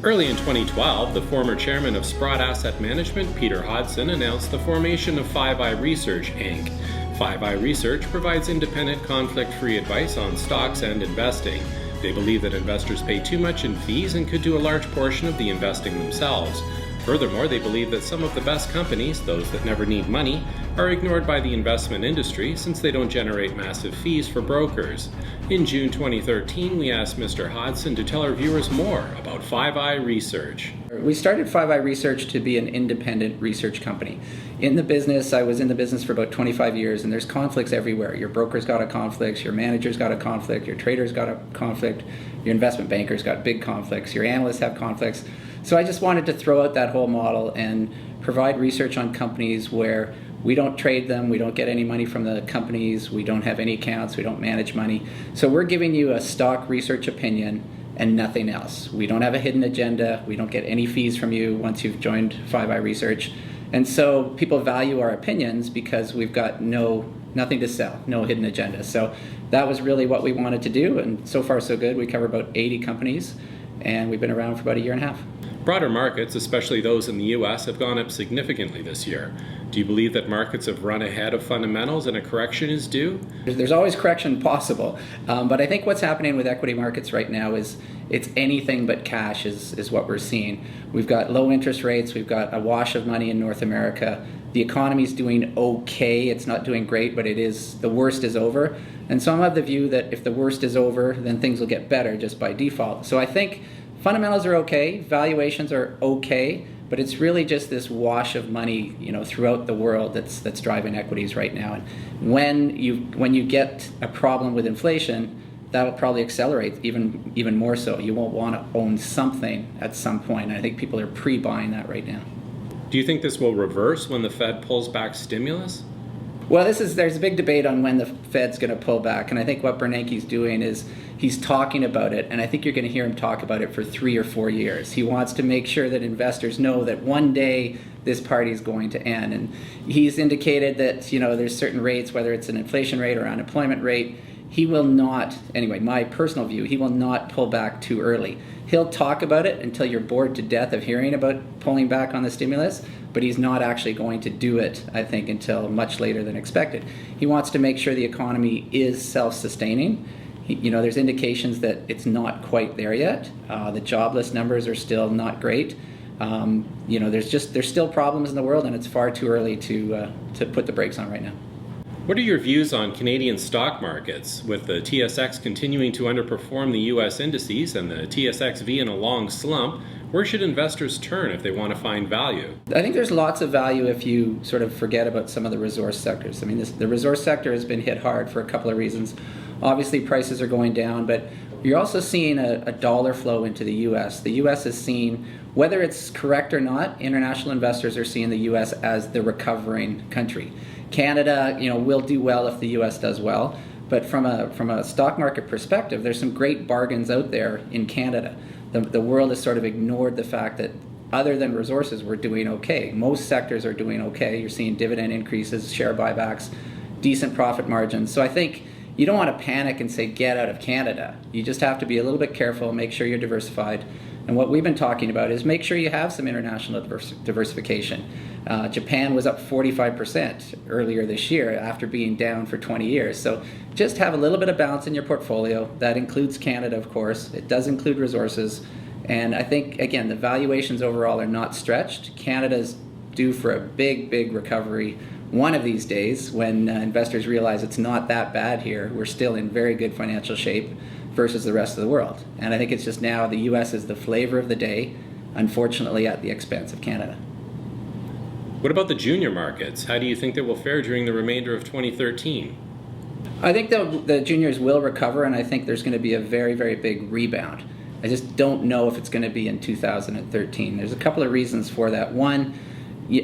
Early in 2012, the former chairman of Sprott Asset Management, Peter Hodson, announced the formation of Five Eye Research, Inc. Five Eye Research provides independent, conflict-free advice on stocks and investing. They believe that investors pay too much in fees and could do a large portion of the investing themselves. Furthermore, they believe that some of the best companies, those that never need money, are ignored by the investment industry since they don't generate massive fees for brokers. In June 2013, we asked Mr. Hodson to tell our viewers more about Five Eye Research. We started Five Eye Research to be an independent research company. I was in the business for about 25 years, and there's conflicts everywhere. Your broker's got a conflict, your manager's got a conflict, your trader's got a conflict, your investment banker's got big conflicts, your analysts have conflicts. So I just wanted to throw out that whole model and provide research on companies where we don't trade them, we don't get any money from the companies, we don't have any accounts, we don't manage money. So we're giving you a stock research opinion and nothing else. We don't have a hidden agenda, we don't get any fees from you once you've joined Five Eye Research. And so people value our opinions because we've got nothing to sell, no hidden agenda. So that was really what we wanted to do, and so far so good. We cover about 80 companies, and we've been around for about a year and a half. Broader markets, especially those in the U.S., have gone up significantly this year. Do you believe that markets have run ahead of fundamentals and a correction is due? There's always correction possible, but I think what's happening with equity markets right now is it's anything but cash is what we're seeing. We've got low interest rates, we've got a wash of money in North America. The economy's doing okay, it's not doing great, but the worst is over. And so I'm of the view that if the worst is over, then things will get better just by default. So I think fundamentals are okay, valuations are okay, but it's really just this wash of money, throughout the world that's driving equities right now. And when you get a problem with inflation, that will probably accelerate even more so. You won't want to own something at some point. And I think people are pre-buying that right now. Do you think this will reverse when the Fed pulls back stimulus? Well, there's a big debate on when the Fed's going to pull back, and I think what Bernanke's doing is he's talking about it, and I think you're going to hear him talk about it for 3 or 4 years. He wants to make sure that investors know that one day this party is going to end, and he's indicated that there's certain rates, whether it's an inflation rate or unemployment rate, he will not, anyway, my personal view, he will not pull back too early. He'll talk about it until you're bored to death of hearing about pulling back on the stimulus, but he's not actually going to do it, I think, until much later than expected. He wants to make sure the economy is self-sustaining. There's indications that it's not quite there yet. The jobless numbers are still not great. There's still problems in the world, and it's far too early to put the brakes on right now. What are your views on Canadian stock markets? With the TSX continuing to underperform the U.S. indices and the TSXV in a long slump, where should investors turn if they want to find value? I think there's lots of value if you sort of forget about some of the resource sectors. I mean, the resource sector has been hit hard for a couple of reasons. Obviously, prices are going down, but you're also seeing a dollar flow into the U.S. The U.S. is seeing, whether it's correct or not, international investors are seeing the U.S. as the recovering country. Canada, will do well if the U.S. does well, but from a stock market perspective, there's some great bargains out there in Canada. The world has sort of ignored the fact that other than resources, we're doing okay. Most sectors are doing okay. You're seeing dividend increases, share buybacks, decent profit margins. So I think you don't want to panic and say, get out of Canada. You just have to be a little bit careful, make sure you're diversified. And what we've been talking about is make sure you have some international diversification. Japan was up 45% earlier this year after being down for 20 years. So just have a little bit of balance in your portfolio. That includes Canada, of course. It does include resources. And I think, again, the valuations overall are not stretched. Canada's due for a big, big recovery one of these days when investors realize it's not that bad here. We're still in very good financial shape versus the rest of the world. And I think it's just now the U.S. is the flavor of the day, unfortunately at the expense of Canada. What about the junior markets? How do you think they will fare during the remainder of 2013? I think the juniors will recover, and I think there's going to be a very, very big rebound. I just don't know if it's going to be in 2013. There's a couple of reasons for that. One,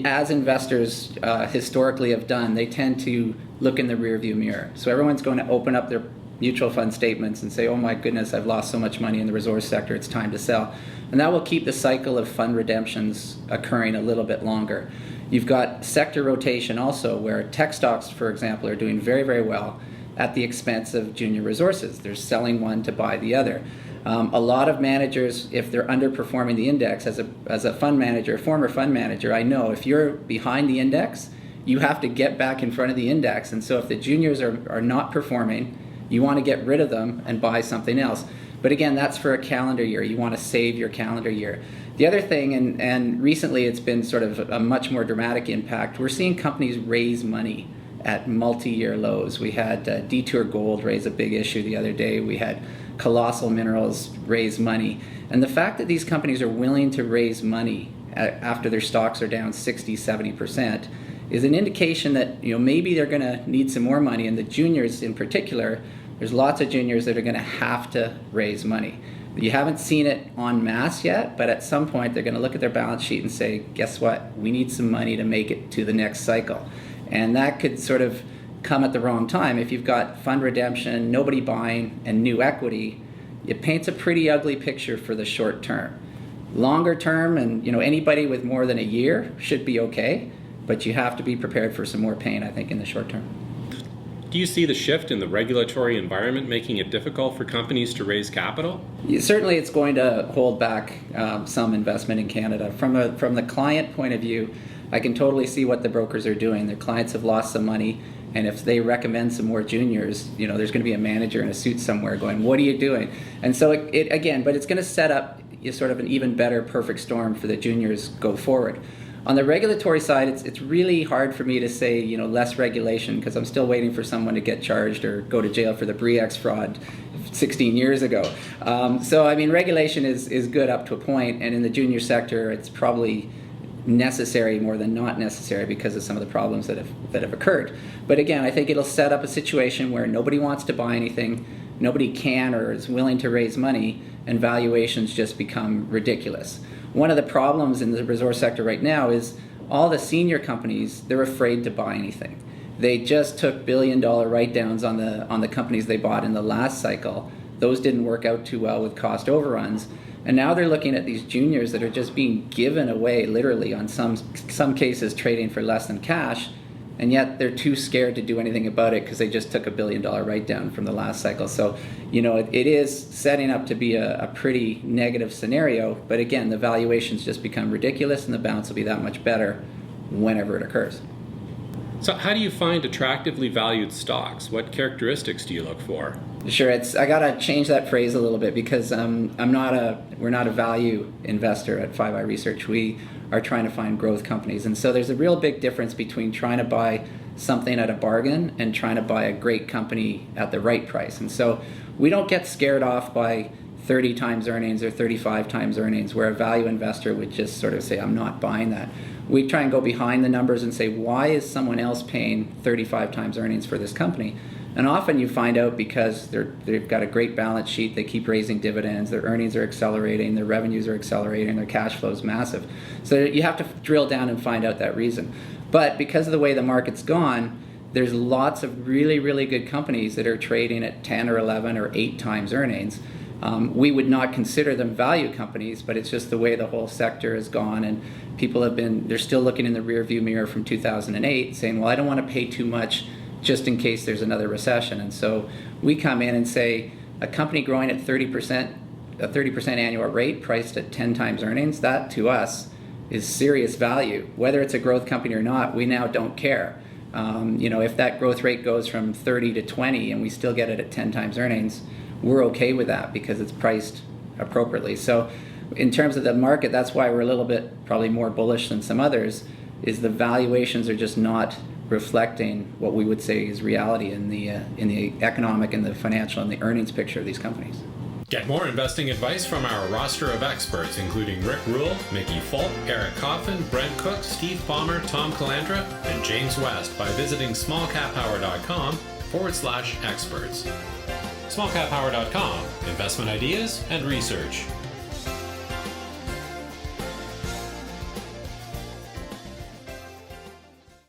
as investors historically have done, they tend to look in the rearview mirror. So everyone's going to open up their mutual fund statements and say, oh my goodness, I've lost so much money in the resource sector, it's time to sell. And that will keep the cycle of fund redemptions occurring a little bit longer. You've got sector rotation also, where tech stocks, for example, are doing very, very well at the expense of junior resources. They're selling one to buy the other. A lot of managers, if they're underperforming the index, as a fund manager, former fund manager, I know if you're behind the index, you have to get back in front of the index. And so if the juniors are not performing, you want to get rid of them and buy something else. But again, that's for a calendar year. You want to save your calendar year. The other thing, and recently it's been sort of a much more dramatic impact, we're seeing companies raise money at multi-year lows. We had Detour Gold raise a big issue the other day. We had Colossal Minerals raise money. And the fact that these companies are willing to raise money after their stocks are down 60, 70% is an indication that maybe they're going to need some more money. And the juniors in particular, there's lots of juniors that are going to have to raise money. You haven't seen it en masse yet, but at some point they're going to look at their balance sheet and say, guess what? We need some money to make it to the next cycle. And that could sort of come at the wrong time. If you've got fund redemption, nobody buying, and new equity, it paints a pretty ugly picture for the short term. Longer term, and anybody with more than a year should be okay, but you have to be prepared for some more pain, I think, in the short term. Do you see the shift in the regulatory environment making it difficult for companies to raise capital? Certainly it's going to hold back some investment in Canada. From the client point of view, I can totally see what the brokers are doing. Their clients have lost some money, and if they recommend some more juniors, there's going to be a manager in a suit somewhere going, what are you doing? And so but it's going to set up sort of an even better perfect storm for the juniors go forward. On the regulatory side, it's really hard for me to say, less regulation, because I'm still waiting for someone to get charged or go to jail for the Bre-X fraud 16 years ago. So, regulation is good up to a point, and in the junior sector, it's probably necessary more than not necessary because of some of the problems that have occurred. But again, I think it'll set up a situation where nobody wants to buy anything, nobody can or is willing to raise money, and valuations just become ridiculous. One of the problems in the resource sector right now is all the senior companies, they're afraid to buy anything. They just took billion-dollar write-downs on the companies they bought in the last cycle. Those didn't work out too well with cost overruns. And now they're looking at these juniors that are just being given away, literally, on some cases trading for less than cash, and yet they're too scared to do anything about it because they just took a billion-dollar write-down from the last cycle. So, it is setting up to be a pretty negative scenario, but again, the valuations just become ridiculous and the bounce will be that much better whenever it occurs. So how do you find attractively valued stocks? What characteristics do you look for? Sure, I gotta change that phrase a little bit because we're not a value investor at 5i Research. We are trying to find growth companies, and so there's a real big difference between trying to buy something at a bargain and trying to buy a great company at the right price. And so we don't get scared off by 30 times earnings or 35 times earnings, where a value investor would just sort of say, I'm not buying that. We try and go behind the numbers and say, why is someone else paying 35 times earnings for this company? And often you find out because they've got a great balance sheet, they keep raising dividends, their earnings are accelerating, their revenues are accelerating, their cash flow is massive. So you have to drill down and find out that reason. But because of the way the market's gone, there's lots of really, really good companies that are trading at 10 or 11 or 8 times earnings. We would not consider them value companies, but it's just the way the whole sector has gone, and people they're still looking in the rearview mirror from 2008 saying, well, I don't want to pay too much just in case there's another recession. And so we come in and say, a company growing at 30%, a 30% annual rate priced at 10 times earnings, that to us is serious value. Whether it's a growth company or not, we now don't care. If that growth rate goes from 30 to 20 and we still get it at 10 times earnings, we're okay with that because it's priced appropriately. So in terms of the market, that's why we're a little bit probably more bullish than some others, is the valuations are just not reflecting what we would say is reality in the economic and the financial and the earnings picture of these companies. Get more investing advice from our roster of experts, including Rick Rule, Mickey Folk, Eric Coffin, Brent Cook, Steve Palmer, Tom Calandra, and James West by visiting smallcappower.com/experts. smallcappower.com, investment ideas and research.